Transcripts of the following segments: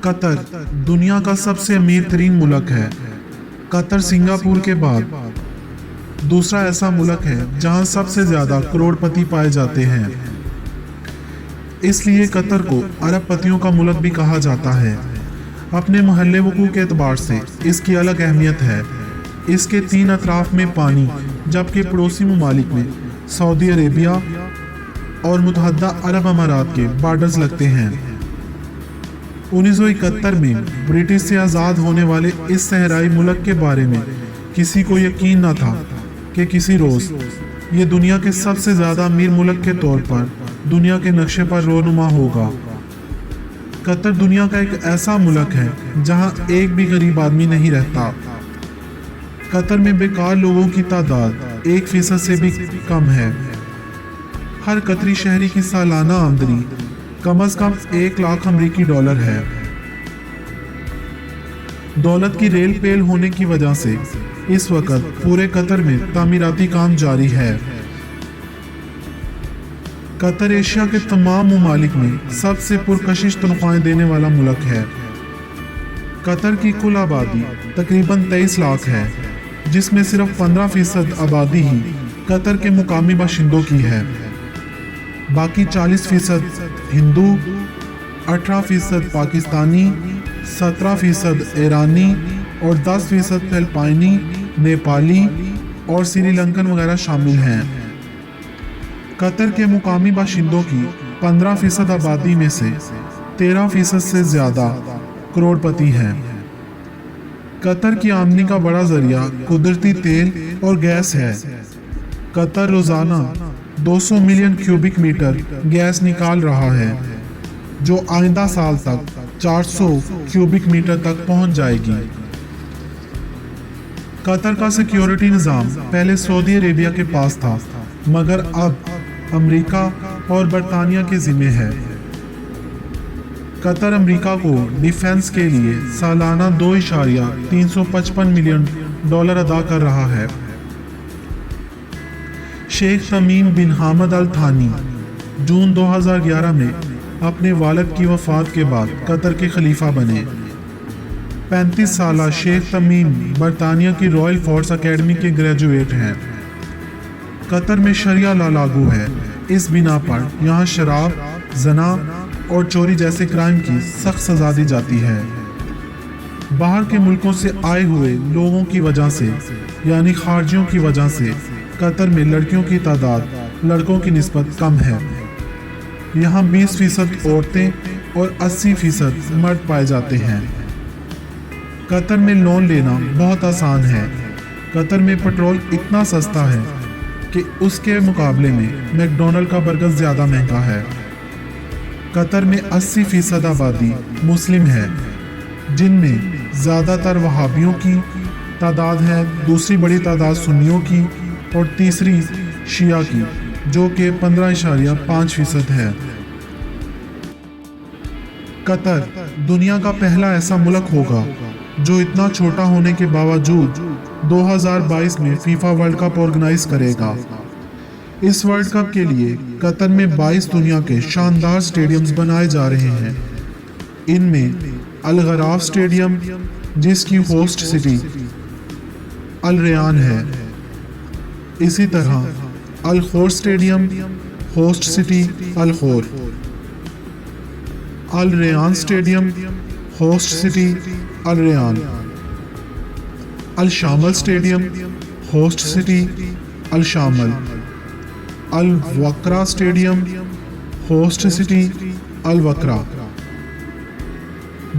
قطر دنیا کا سب سے امیر ترین ملک ہے۔ قطر سنگاپور کے بعد دوسرا ایسا ملک ہے جہاں سب سے زیادہ کروڑ پتی پائے جاتے ہیں۔ اس لیے قطر کو عرب پتیوں کا ملک بھی کہا جاتا ہے۔ اپنے محل وقوع کے اعتبار سے اس کی الگ اہمیت ہے۔ اس کے 3 اطراف میں پانی، جبکہ پڑوسی ممالک میں سعودی عربیہ اور متحدہ عرب امارات کے بارڈرز لگتے ہیں۔ 1971 میں برٹش سے آزاد ہونے والے اس صحرائی ملک کے بارے میں کسی کو یقین نہ تھا کہ کسی روز یہ دنیا کے سب سے زیادہ امیر ملک کے طور پر دنیا کے نقشے پر رونما ہوگا۔ قطر دنیا کا ایک ایسا ملک ہے جہاں ایک بھی غریب آدمی نہیں رہتا۔ قطر میں بیکار لوگوں کی تعداد 1% سے بھی کم ہے۔ ہر قطری شہری کی سالانہ آمدنی کم از کم 1 لاکھ امریکی ڈالر ہے۔ دولت کی ریل پیل ہونے کی وجہ سے اس وقت پورے قطر میں تعمیراتی کام جاری ہے۔ قطر ایشیا کے تمام ممالک میں سب سے پرکشش تنخواہیں دینے والا ملک ہے۔ قطر کی کل آبادی تقریباً 23 لاکھ ہے، جس میں صرف 15% آبادی ہی قطر کے مقامی باشندوں کی ہے۔ باقی 40% ہندو، 18% پاکستانی، 17% ایرانی اور 10% فلپائنی، نیپالی اور سری لنکن وغیرہ شامل ہیں۔ قطر کے مقامی باشندوں کی 15% آبادی میں سے 13% سے زیادہ کروڑ پتی ہیں۔ قطر کی آمدنی کا بڑا ذریعہ قدرتی تیل اور گیس ہے۔ قطر روزانہ 200 ملین کیوبک میٹر گیس نکال رہا ہے، جو آئندہ سال تک 400 کیوبک میٹر تک پہنچ جائے گی۔ قطر کا سیکیورٹی نظام پہلے سعودی عربیہ کے پاس تھا، مگر اب امریکہ اور برطانیہ کے ذمہ ہے۔ قطر امریکہ کو ڈیفنس کے لیے سالانہ $2.355 ملین ادا کر رہا ہے۔ شیخ تمیم بن حامد ال تھانی جون 2011 میں اپنے والد کی وفات کے بعد قطر کے خلیفہ بنے۔ 35 سالہ شیخ تمیم برطانیہ کی رائل فورس اکیڈمی کے گریجویٹ ہیں۔ قطر میں شریعہ لا لاگو ہے، اس بنا پر یہاں شراب، زنا اور چوری جیسے کرائم کی سخت سزا دی جاتی ہے۔ باہر کے ملکوں سے آئے ہوئے لوگوں کی وجہ سے، یعنی خارجیوں کی وجہ سے، قطر میں لڑکیوں کی تعداد لڑکوں کی نسبت کم ہے۔ یہاں 20% عورتیں اور 80% مرد پائے جاتے ہیں۔ قطر میں لون لینا بہت آسان ہے۔ قطر میں پیٹرول اتنا سستا ہے کہ اس کے مقابلے میں میک ڈونلڈ کا برگر زیادہ مہنگا ہے۔ قطر میں 80% آبادی مسلم ہے، جن میں زیادہ تر وہابیوں کی تعداد ہے، دوسری بڑی تعداد سنیوں کی اور تیسری شیعہ کی، جو کہ 15.5% ہے۔ قطر دنیا کا پہلا ایسا ملک ہوگا جو اتنا چھوٹا ہونے کے باوجود 2022 میں فیفا ورلڈ کپ آرگنائز کرے گا۔ اس ورلڈ کپ کے لیے قطر میں 22 دنیا کے شاندار سٹیڈیمز بنائے جا رہے ہیں۔ ان میں الغراف سٹیڈیم، جس کی ہوسٹ سٹی الریان ہے، اسی طرح Al Khor stadium, host city Al Khor, Al Rayyan stadium, host city Al Rayyan, Al Shamal stadium, host city Al Shamal, Al Wakrah stadium, host city Al Wakrah,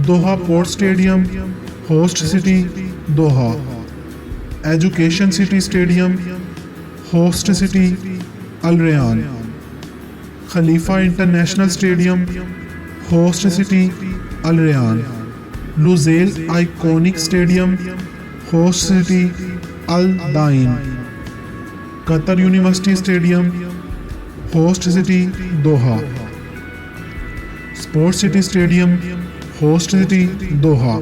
Doha port stadium, host city Doha, education city stadium, host city Al Rayyan, Khalifa international stadium, host city Al Rayyan, Lusail iconic stadium, host city Al Daayen, Qatar university stadium, host city Doha, sport city stadium, host city Doha,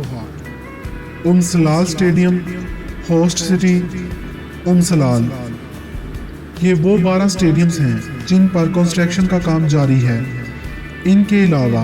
Sallal stadium, host city Sallal. یہ وہ 12 سٹیڈیمز ہیں جن پر construction کا کام جاری ہے۔ ان کے علاوہ